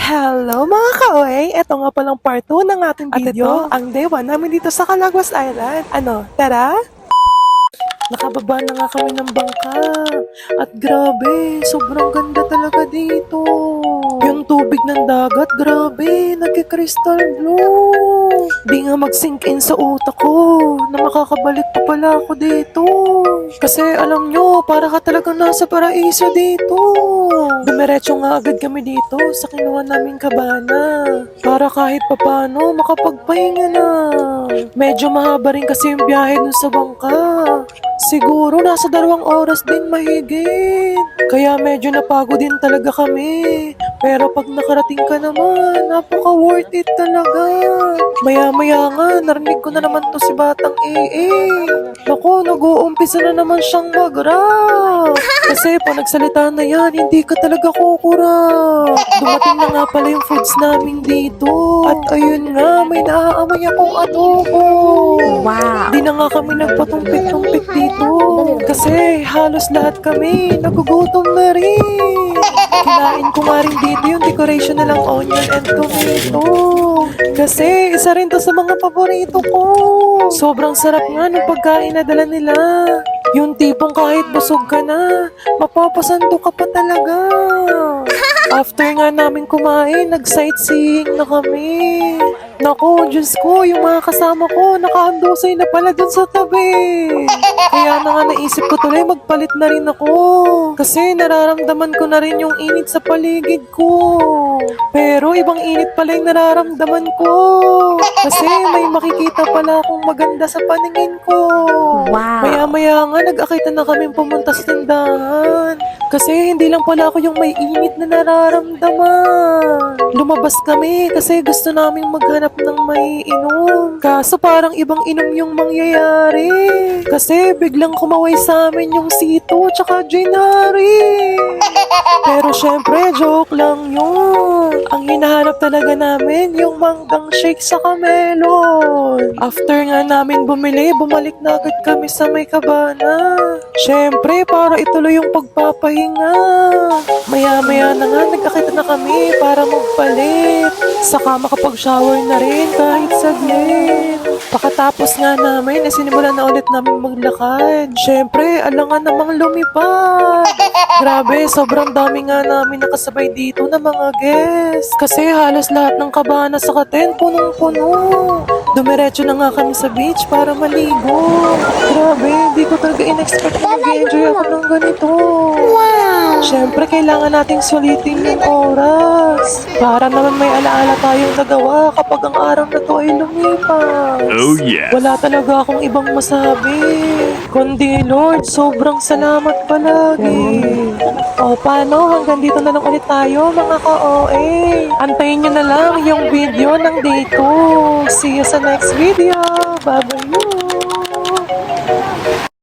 Hello mga ka-OA! Ito nga palang part 2 ng ating video. At ito, ang day 1 namin dito sa Calaguas Island. Ano, tara? Nakababa na nga kami ng bangka. At grabe, sobrang ganda talaga dito. Yung tubig ng dagat, grabe, nagki-crystal blue. Di nga mag-sink in sa utak ko na makakabalik pa pala ako dito. Kasi alam nyo, para ka talagang nasa paraiso dito. Dumiretso nga agad kami dito sa kinuha naming kabana. Para kahit papano, makapagpahinga na. Medyo mahaba rin kasi yung biyahe dun sa bangka. Siguro nasa 2 oras din mahigit. Kaya medyo napagod din talaga kami. Pero pag nakarating ka naman, napaka worth it talaga. Maya-maya nga, narinig ko na naman to si Batang Ee. Naku, nag-uumpisa na naman siyang mag-rap. Kasi pag nagsalita na yan, hindi ka talaga kukura. Dumating na nga pala yung foods namin dito. At ayun nga, may naaamoy akong adobo. Wow! Di na nga kami nagpatumpik-tumpik dito. Kasi halos lahat kami nagugutom na rin. Kinain ko nga rin dito yung decoration na lang onion and tomato. Kasi isa rin to sa mga paborito ko. Sobrang sarap nga ng pagkain na dala nila. Yung tipong kahit busog ka na, mapapasando ka pa talaga. After nga namin kumain, nag-sightseeing na kami. Naku, Diyos ko, yung mga kasama ko, nakahandusay na pala dun sa tabi. Kaya na nga naisip ko tuloy, magpalit na rin ako. Kasi nararamdaman ko na rin yung init sa paligid ko. Pero ibang init pala yung nararamdaman ko. Kasi may makikita pala akong maganda sa paningin ko. Wow! Maya-maya nga, nag-akita na kami pumunta sa tindahan. Kasi hindi lang pala ako yung may init na nararamdaman. Lumabas kami kasi gusto naming maghanap ng may inom. Kaso parang ibang inom yung mangyayari. Kasi biglang kumaway sa amin yung Sito tsaka Jinari. Pero syempre, joke lang yun. Ang hinahanap talaga namin yung manggang shake sa melon. After nga namin bumili, bumalik na agad kami sa may kabana. Syempre, para ituloy yung pagpapahinga. Maya-maya na nga, nagkakita na kami para magpalit. Saka makapag-shower na rin kahit saglit. Pakatapos nga namin, sinimulan na ulit namin maglakad. Syempre, alangan namang lumipad. Grabe, sobrang dami nga namin nakasabay dito na mga guests. Kasi halos lahat ng kabana sa katen, punong-puno. Dumiretso na nga kami sa beach para maligo. Grabe, hindi ko talaga in-expect na mag-enjoy ako ng ganito. Wow! Syempre, kailangan nating sulitin yung oras. Para naman may alaala tayong nagawa kapag ang araw na to ay lumipas. Oh yes! Wala talaga akong ibang masabi. Kundi Lord, sobrang salamat palagi. O paano, hanggang dito na lang ulit tayo mga ka-OA. Antayin nyo na lang yung video ng day 2. See you sa next video. Bye-bye.